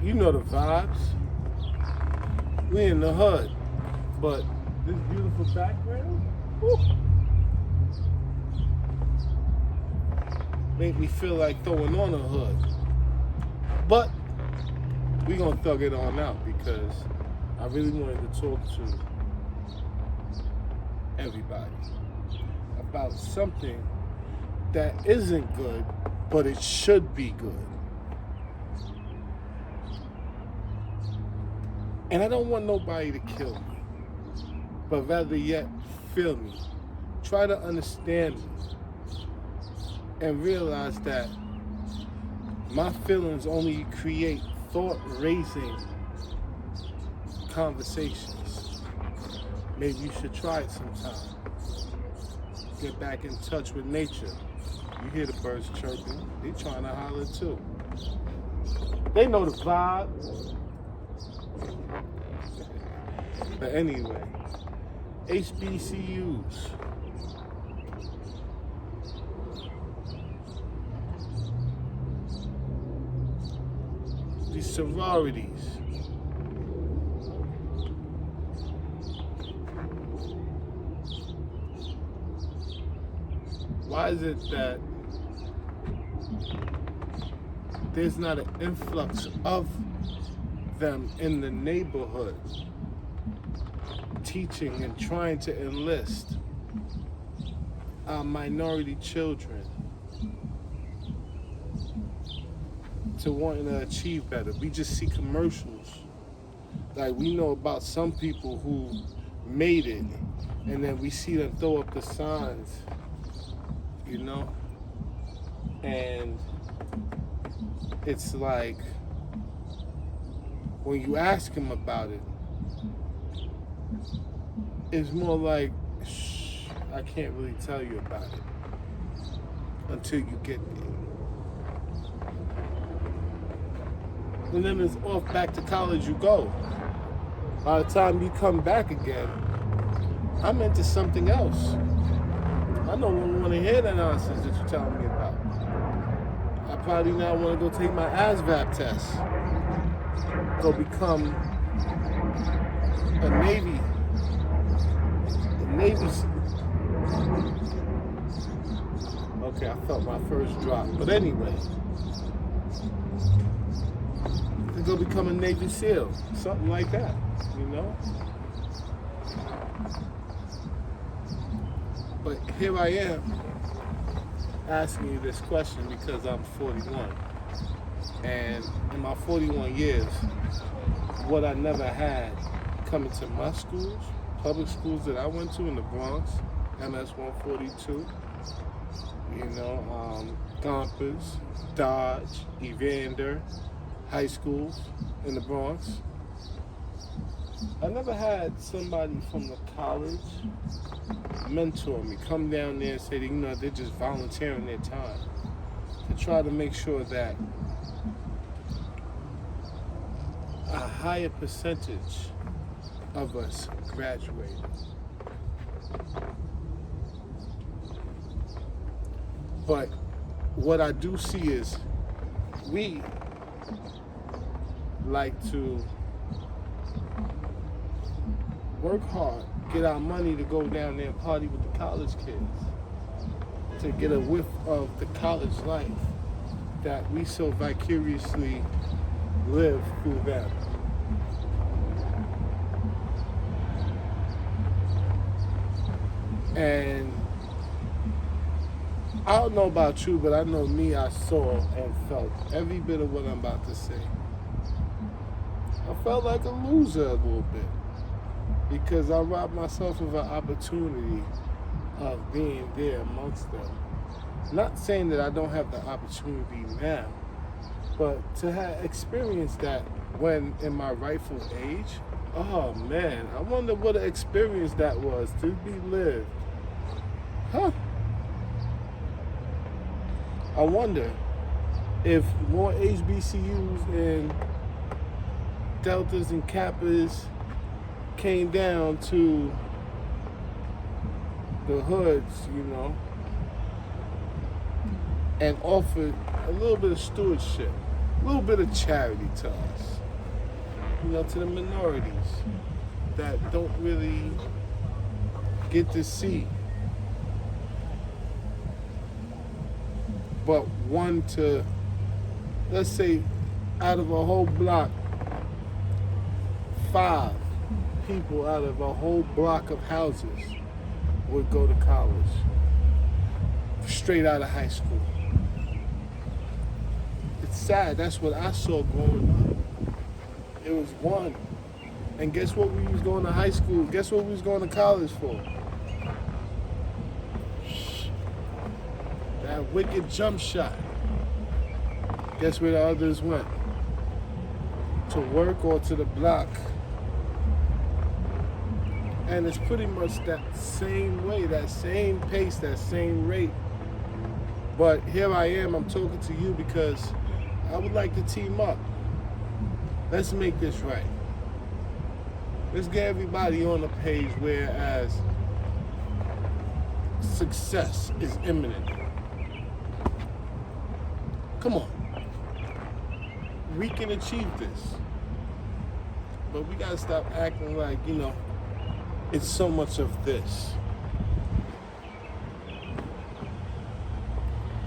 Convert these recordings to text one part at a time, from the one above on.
You know the vibes. We in the hood, but this beautiful background, whew, make me feel like throwing on a hood. But we gonna thug it on out because I really wanted to talk to everybody about something that isn't good, but it should be good. And I don't want nobody to kill me, but rather yet feel me. Try to understand me and realize that my feelings only create thought-raising conversations. Maybe you should try it sometime. Get back in touch with nature. You hear the birds chirping. They trying to holler too. They know the vibe. But anyway, HBCUs. These sororities. Why is it that there's not an influx of them in the neighborhood teaching and trying to enlist our minority children to wanting to achieve better? We just see commercials. Like, we know about some people who made it, and then we see them throw up the signs, you know? And it's like, when you ask them about it, it's more like, shh, I can't really tell you about it until you get there. And then it's off back to college you go. By the time you come back again, I'm into something else. I no longer want to hear that nonsense that you're telling me about. I probably now want to go take my ASVAB test. Go become a Navy. Okay, I felt my first drop. But anyway, to go become a Navy SEAL. Something like that, you know? But here I am asking you this question because I'm 41. And in my 41 years, what I never had coming to my schools, public schools that I went to in the Bronx, MS 142, you know, Gompers, Dodge, Evander, high schools in the Bronx. I never had somebody from the college mentor me, come down there and say that, you know, they're just volunteering their time to try to make sure that a higher percentage of us graduate. But what I do see is we like to work hard, get our money to go down there and party with the college kids, to get a whiff of the college life that we so vicariously live through them. And I don't know about you, but I know me, I saw and felt every bit of what I'm about to say. I felt like a loser a little bit because I robbed myself of an opportunity of being there amongst them. Not saying that I don't have the opportunity now, but to have experienced that when in my rightful age, oh man, I wonder what an experience that was to be lived. Huh? I wonder if more HBCUs and Deltas and Kappas came down to the hoods, you know, and offered a little bit of stewardship a little bit of charity to us, to the minorities that don't really get to see. But one to, let's say, out of a whole block, 5 people out of a whole block of houses would go to college, straight out of high school. It's sad. That's what I saw growing up. It was one. And guess what we was going to high school? Guess what we was going to college for? That wicked jump shot. Guess where the others went? To work or to the block. And it's pretty much that same way, that same pace, that same rate. But here I am, I'm talking to you because I would like to team up. Let's make this right. Let's get everybody on the page, whereas success is imminent. Come on. We can achieve this. But we gotta stop acting like, it's so much of this.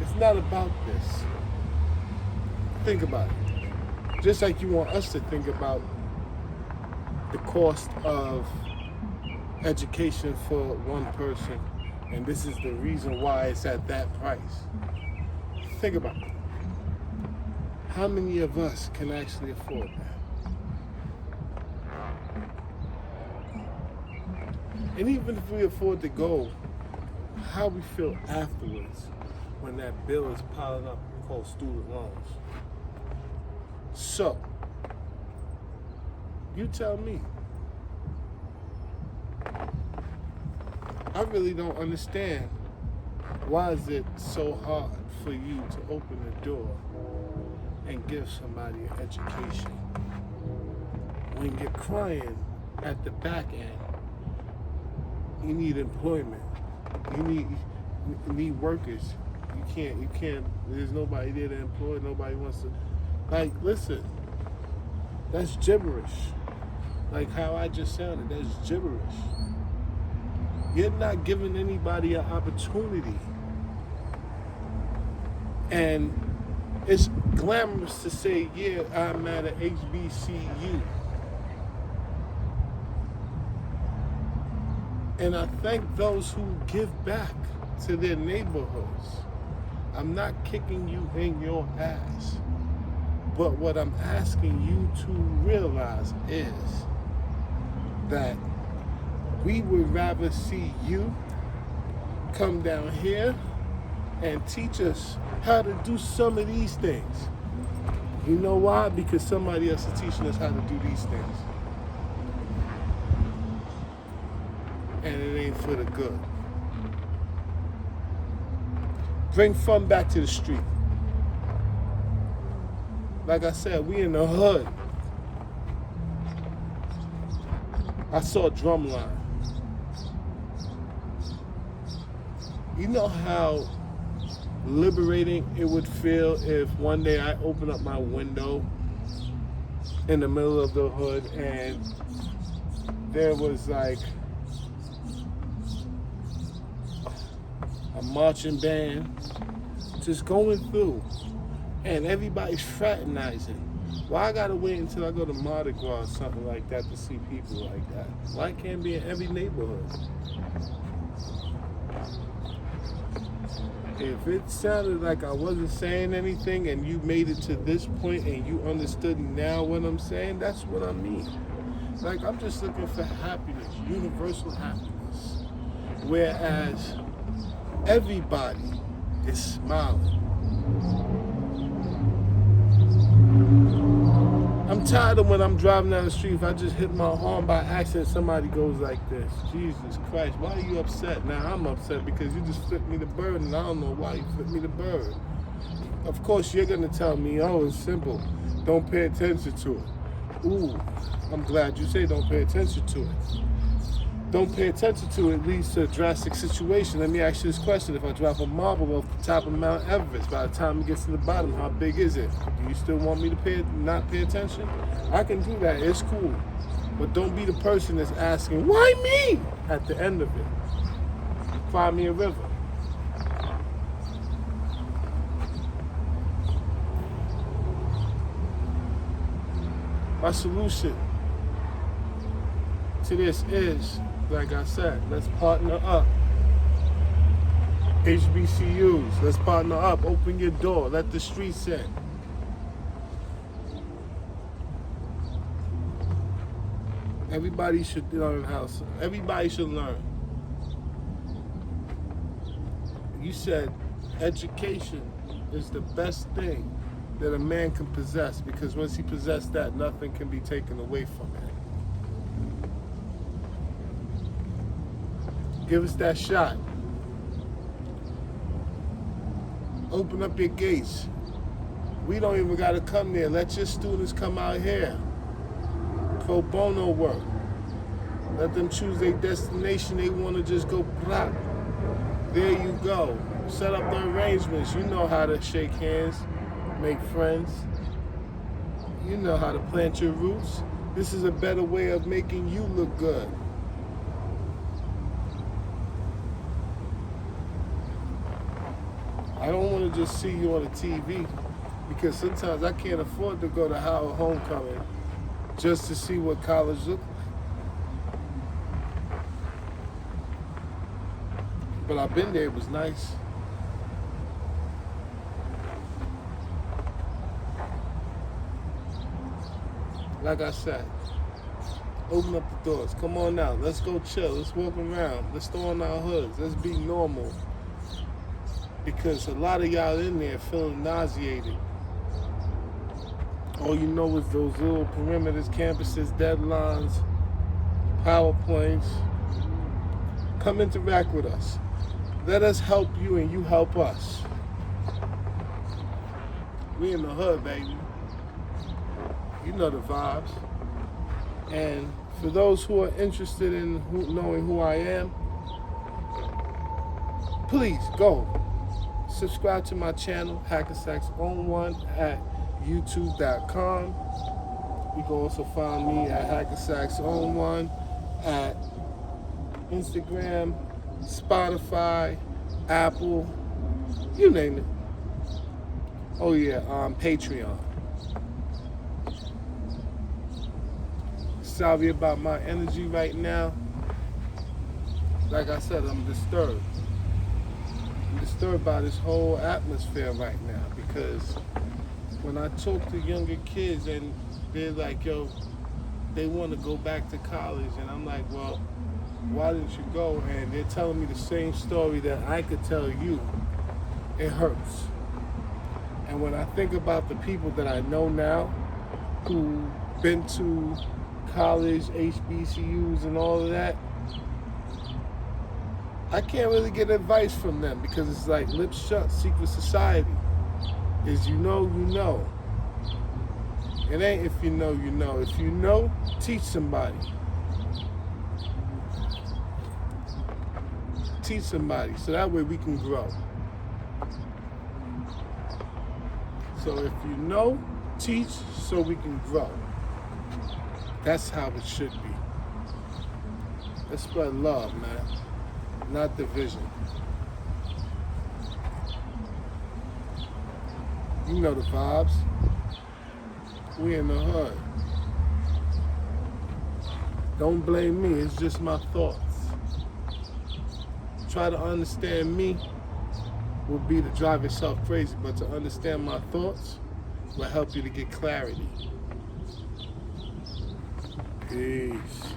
It's not about this. Think about it. Just like you want us to think about the cost of education for one person, and this is the reason why it's at that price. Think about it. How many of us can actually afford that? And even if we afford to go, how we feel afterwards when that bill is piling up called student loans. So, you tell me. I really don't understand why is it so hard for you to open the door and give somebody an education when you're crying at the back end. You need employment. You need workers. You can't, there's nobody there to employ, nobody wants to, listen, that's gibberish. Like how I just sounded, that's gibberish. You're not giving anybody an opportunity. And it's glamorous to say, yeah, I'm at an HBCU. And I thank those who give back to their neighborhoods. I'm not kicking you in your ass. But what I'm asking you to realize is that we would rather see you come down here and teach us how to do some of these things. You know why? Because somebody else is teaching us how to do these things. And it ain't for the good. Bring fun back to the street. Like I said, we in the hood. I saw Drumline. You know how liberating it would feel if one day I open up my window in the middle of the hood and there was like a marching band just going through and everybody's fraternizing. Why I gotta wait until I go to Mardi Gras or something like that to see people like that? Why can't it be in every neighborhood? If it sounded like I wasn't saying anything and you made it to this point and you understood now what I'm saying, that's what I mean. Like, I'm just looking for happiness, universal happiness. Whereas everybody is smiling. I'm tired of when I'm driving down the street, if I just hit my horn by accident, somebody goes like this. Jesus Christ, why are you upset? Now I'm upset because you just flipped me the bird and I don't know why you flipped me the bird. Of course you're gonna tell me, oh, it's simple. Don't pay attention to it. Ooh, I'm glad you say don't pay attention to it. don't pay attention to it leads to a drastic situation. Let me ask you this question. If I drop a marble off the top of Mount Everest, by the time it gets to the bottom, how big is it? Do you still want me to not pay attention? I can do that. It's cool. But don't be the person that's asking, why me? At the end of it. Find me a river. My solution to this is, like I said, let's partner up. HBCUs, let's partner up. Open your door. Let the streets in. Everybody should learn everybody should learn. You said education is the best thing that a man can possess, because once he possesses that, nothing can be taken away from him. Give us that shot. Open up your gates. We don't even got to come there. Let your students come out here. Pro bono work. Let them choose their destination. They want to just go plop. There you go. Set up the arrangements. You know how to shake hands, make friends. You know how to plant your roots. This is a better way of making you look good. I don't want to just see you on the TV, because sometimes I can't afford to go to Howard Homecoming just to see what college look like. But I've been there, it was nice. Like I said, open up the doors. Come on out. Let's go chill. Let's walk around. Let's throw on our hoods. Let's be normal. Because a lot of y'all in there feeling nauseated. All you know is those little perimeters, campuses, deadlines, PowerPoints. Come interact with us. Let us help you and you help us. We in the hood, baby. You know the vibes. And for those who are interested in knowing who I am, please go subscribe to my channel, Hackersacks on One, at youtube.com. You can also find me at Hackersacks on One at Instagram, Spotify, Apple, you name it. Oh yeah, Patreon. Sorry about my energy right now. Like I said, I'm disturbed. I'm disturbed by this whole atmosphere right now, because when I talk to younger kids and they're like, yo, they want to go back to college, and I'm like, well, why didn't you go? And they're telling me the same story that I could tell you. It hurts. And when I think about the people that I know now who've been to college, HBCUs and all of that, I can't really get advice from them, because it's like lips shut, secret society. Is you know, you know. It ain't if you know, you know. If you know, teach somebody. Teach somebody, so that way we can grow. So if you know, teach so we can grow. That's how it should be. Let's spread love, man, not division. You know the vibes. We in the hood. Don't blame me, it's just my thoughts. Try to understand me would be to drive yourself crazy, but to understand my thoughts will help you to get clarity. Peace.